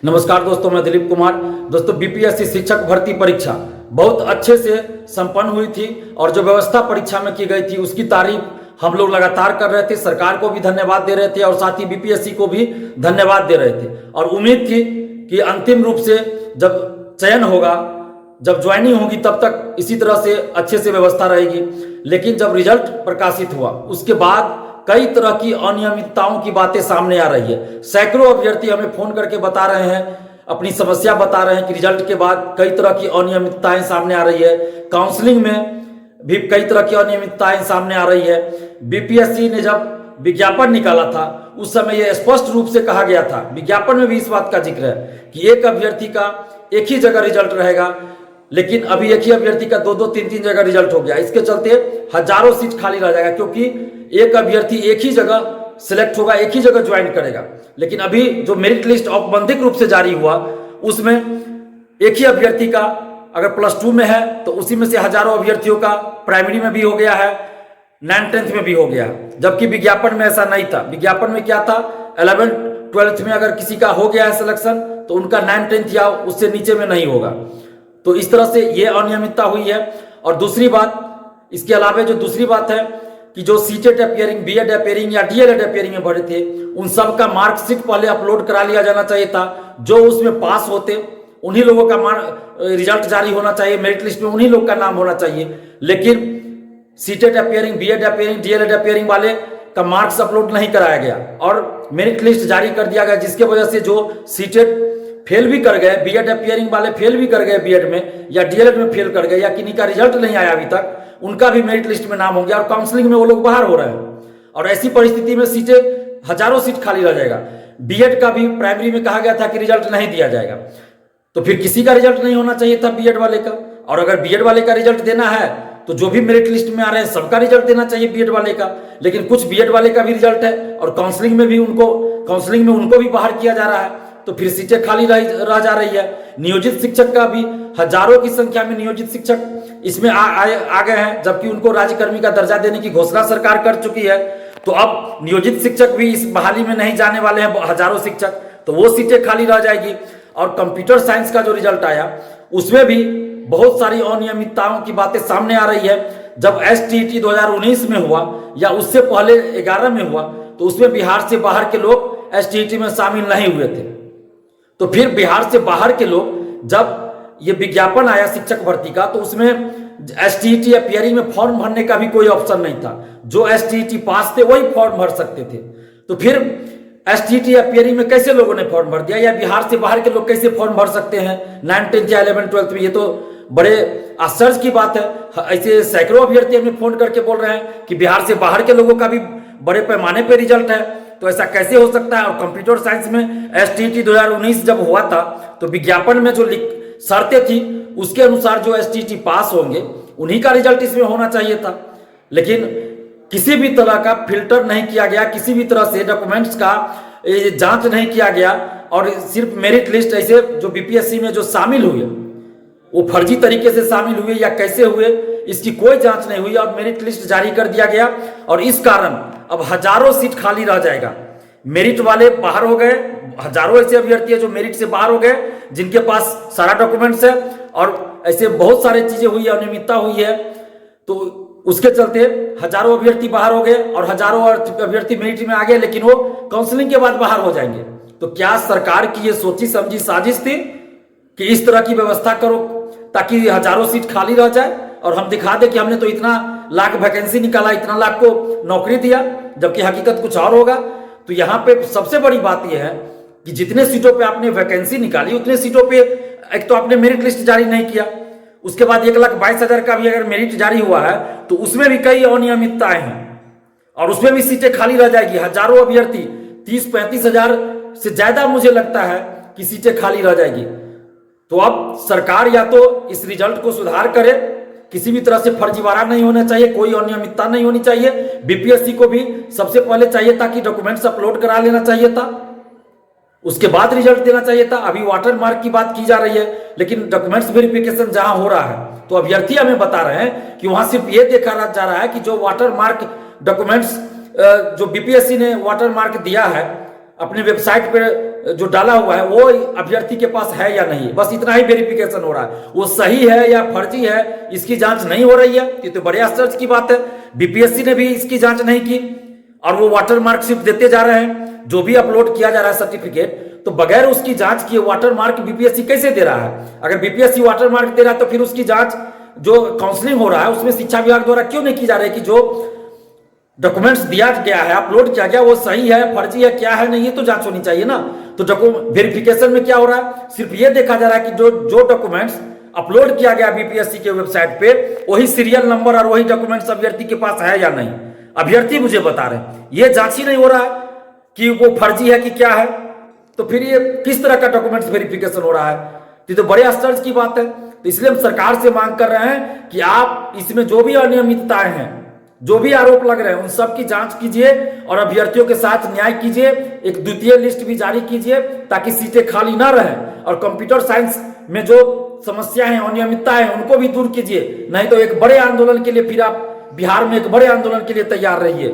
नमस्कार दोस्तों, मैं दिलीप कुमार। दोस्तों, बीपीएससी शिक्षक भर्ती परीक्षा बहुत अच्छे से संपन्न हुई थी और जो व्यवस्था परीक्षा में की गई थी उसकी तारीफ हम लोग लगातार कर रहे थे। सरकार को भी धन्यवाद दे रहे थे और साथ ही बीपीएससी को भी धन्यवाद दे रहे थे और उम्मीद थी कि अंतिम रूप से जब चयन होगा, जब ज्वाइनिंग होगी, तब तक इसी तरह से अच्छे से व्यवस्था रहेगी। लेकिन जब रिजल्ट प्रकाशित हुआ उसके बाद कई तरह की अनियमितताओं की बातें सामने आ रही है। सैकड़ों अभ्यर्थी हमें फोन करके बता रहे हैं, अपनी समस्या बता रहे हैं कि रिजल्ट के बाद कई तरह की अनियमितताएं सामने आ रही है। काउंसलिंग में भी कई तरह की अनियमितताएं सामने आ रही है। बीपीएससी ने जब विज्ञापन निकाला था उस समय यह स्पष्ट रूप से कहा गया था, विज्ञापन में भी इस बात का जिक्र है कि एक अभ्यर्थी का एक ही जगह रिजल्ट रहेगा, लेकिन अभी एक ही अभ्यर्थी का दो तीन जगह रिजल्ट हो गया। इसके चलते हजारों सीट खाली रह जाएगा, क्योंकि एक अभ्यर्थी एक ही जगह सिलेक्ट होगा, एक ही जगह ज्वाइन करेगा। लेकिन अभी जो मेरिट लिस्ट औपबंधिक रूप से जारी हुआ उसमें एक ही अभ्यर्थी का अगर +2 में है तो उसी में से हजारों अभ्यर्थियों का प्राइमरी में भी हो गया है, 9th-10th में भी हो गया है। जबकि विज्ञापन में ऐसा नहीं था। विज्ञापन में क्या था, 11th-12th में अगर किसी का हो गया है सिलेक्शन तो उनका 9th-10th या उससे नीचे में नहीं होगा। तो इस तरह से ये अनियमितता हुई है। और दूसरी बात, इसके अलावा जो दूसरी बात है कि जो सीटेट अपियरिंग, बीएड अपियरिंग या डीएलएड अपियरिंग में भरे थे उन सब का मार्कशीट पहले अपलोड करा लिया जाना चाहिए था। जो उसमें पास होते उन्हीं लोगों का रिजल्ट जारी होना चाहिए, मेरिट लिस्ट में उन्हीं लोग का नाम होना चाहिए। लेकिन CTET appearing, BEd appearing, DElEd appearing वाले का मार्क्स अपलोड नहीं कराया गया और मेरिट लिस्ट जारी कर दिया गया, जिसके वजह से जो सीटेट फेल भी कर गए, बीएड अपियरिंग वाले फेल भी कर गए बीएड में या डीएलएड में फेल कर गए या किन्हीं का रिजल्ट नहीं आया अभी तक, उनका भी मेरिट लिस्ट में नाम हो गया और काउंसलिंग में वो लोग बाहर हो रहे हैं। और ऐसी परिस्थिति में सीटें हजारों सीट खाली रह जाएगा। बीएड का भी प्राइमरी में कहा गया था कि रिजल्ट नहीं दिया जाएगा, तो फिर किसी का रिजल्ट नहीं होना चाहिए था बीएड वाले का। और अगर बीएड वाले का रिजल्ट देना है तो जो भी मेरिट लिस्ट में आ रहे हैं सबका रिजल्ट देना चाहिए बीएड वाले का। लेकिन कुछ बीएड वाले का भी रिजल्ट है और काउंसलिंग में उनको भी बाहर किया जा रहा है, तो फिर सीटें खाली रह जा रही है। नियोजित शिक्षक का भी हजारों की संख्या में नियोजित शिक्षक इसमें आ गए हैं, जबकि उनको राज्यकर्मी का दर्जा देने की घोषणा सरकार कर चुकी है। तो अब नियोजित शिक्षक भी इस बहाली में नहीं जाने वाले हैं, हजारों शिक्षक, तो वो सीटें खाली रह जाएगी। और कंप्यूटर साइंस का जो रिजल्ट आया उसमें भी बहुत सारी अनियमितताओं की बातें सामने आ रही है। जब STET 2019 में हुआ या उससे पहले 11 में हुआ तो उसमें बिहार से बाहर के लोग STET में शामिल नहीं हुए थे। तो फिर बिहार से बाहर के लोग, जब ये विज्ञापन आया शिक्षक भर्ती का, तो उसमें STET अपियरिंग में फॉर्म भरने का भी कोई ऑप्शन नहीं था। जो STET पास थे वही फॉर्म भर सकते थे। तो फिर STET अपियरिंग में कैसे लोगों ने फॉर्म भर दिया, या बिहार से बाहर के लोग कैसे फॉर्म भर सकते हैं 9th-10th या 11th-12th में? ये तो बड़े आश्चर्य की बात है। ऐसे सैकड़ों अभ्यर्थी हमें फोन करके बोल रहे हैं कि बिहार से बाहर के लोगों का भी बड़े पैमाने पर रिजल्ट है, तो ऐसा कैसे हो सकता है? और कंप्यूटर साइंस में STET 2019 जब हुआ था तो विज्ञापन में जो शर्तें थी उसके अनुसार जो STET पास होंगे उन्हीं का रिजल्ट इसमें होना चाहिए था। लेकिन किसी भी तरह का फिल्टर नहीं किया गया, किसी भी तरह से डॉक्यूमेंट्स का जांच नहीं किया गया और सिर्फ मेरिट लिस्ट ऐसे जो बीपीएससी में जो शामिल हुए वो फर्जी तरीके से शामिल हुए या कैसे हुए इसकी कोई जांच नहीं हुई और मेरिट लिस्ट जारी कर दिया गया। और इस कारण अब हजारों सीट खाली रह जाएगा। मेरिट वाले बाहर हो गए, हजारों ऐसे अभ्यर्थी है जो मेरिट से बाहर हो गए, जिनके पास सारा डॉक्यूमेंट्स है और ऐसे बहुत सारी चीजें हुई है, अनियमितता हुई है। तो उसके चलते हजारों अभ्यर्थी बाहर हो गए और हजारों अभ्यर्थी मेरिट में आ गए, लेकिन वो काउंसलिंग के बाद बाहर हो जाएंगे। तो क्या सरकार की ये सोची समझी साजिश थी कि इस तरह की व्यवस्था करो ताकि हजारों सीट खाली रह जाए और हम दिखा दें कि हमने तो इतना लाख वैकेंसी निकाला, इतना लाख को नौकरी दिया, जबकि हकीकत कुछ और होगा? तो यहाँ पे सबसे बड़ी बात यह है कि जितने सीटों पे आपने वैकेंसी निकाली उतने सीटों पे एक तो आपने मेरिट लिस्ट जारी नहीं किया, उसके बाद 1,22,000 का भी अगर मेरिट जारी हुआ है तो उसमें भी कई अनियमितताएं हैं और उसमें भी सीटें खाली रह जाएगी। हजारों अभ्यर्थी, 30-35 हजार से ज्यादा मुझे लगता है कि सीटें खाली रह जाएगी। तो अब सरकार या तो इस रिजल्ट को सुधार करे, किसी भी तरह से फर्जीवाड़ा नहीं होना चाहिए, कोई अनियमितता नहीं होनी चाहिए। बीपीएससी को भी सबसे पहले चाहिए था कि डॉक्यूमेंट्स अपलोड करा लेना चाहिए था, उसके बाद रिजल्ट देना चाहिए था। अभी वाटर मार्क की बात की जा रही है, लेकिन डॉक्यूमेंट्स वेरिफिकेशन जहां हो रहा है तो अभ्यर्थी हमें बता रहे हैं कि वहां सिर्फ ये देखा जा रहा है कि जो वाटर मार्क डॉक्यूमेंट्स जो बीपीएससी ने वाटर मार्क दिया है अपने वेबसाइट पे जो डाला हुआ है वो अभ्यर्थी के पास है या नहीं, बस इतना ही वेरिफिकेशन हो रहा है। वो सही है या फर्जी है इसकी जांच नहीं हो रही है। ये तो बड़े आश्चर्य की बात है। बीपीएससी ने भी इसकी जांच नहीं की और वो वाटर मार्क सिर्फ देते जा रहे हैं। जो भी अपलोड किया जा रहा है सर्टिफिकेट, तो बगैर उसकी जांच किए वाटर मार्क बीपीएससी कैसे दे रहा है? अगर बीपीएससी वाटर मार्क दे रहा है तो फिर उसकी जांच जो काउंसलिंग हो रहा है उसमें शिक्षा विभाग द्वारा क्यों नहीं की जा रही कि जो डॉक्यूमेंट्स दिया गया है, अपलोड किया गया, वो सही है फर्जी है क्या है नहीं, ये तो जांच होनी चाहिए ना। तो वेरिफिकेशन में क्या हो रहा है? सिर्फ ये देखा जा रहा है कि जो डॉक्यूमेंट्स अपलोड किया गया बीपीएससी के वेबसाइट पे वही सीरियल नंबर और वही डॉक्यूमेंट्स अभ्यर्थी के पास है या नहीं। अभ्यर्थी मुझे बता रहे हैं ये जांच ही नहीं हो रहा है कि वो फर्जी है कि क्या है, तो फिर ये किस तरह का डॉक्यूमेंट्स वेरिफिकेशन हो रहा है? ये तो बड़े आश्चर्य की बात है। तो इसलिए हम सरकार से मांग कर रहे हैं कि आप इसमें जो भी अनियमितताएं हैं, जो भी आरोप लग रहे हैं, उन सब की जांच कीजिए और अभ्यर्थियों के साथ न्याय कीजिए। एक द्वितीय लिस्ट भी जारी कीजिए ताकि सीटें खाली ना रहें, और कंप्यूटर साइंस में जो समस्या है, अनियमितता है, उनको भी दूर कीजिए। नहीं तो एक बड़े आंदोलन के लिए फिर आप बिहार में एक बड़े आंदोलन के लिए तैयार रहिए।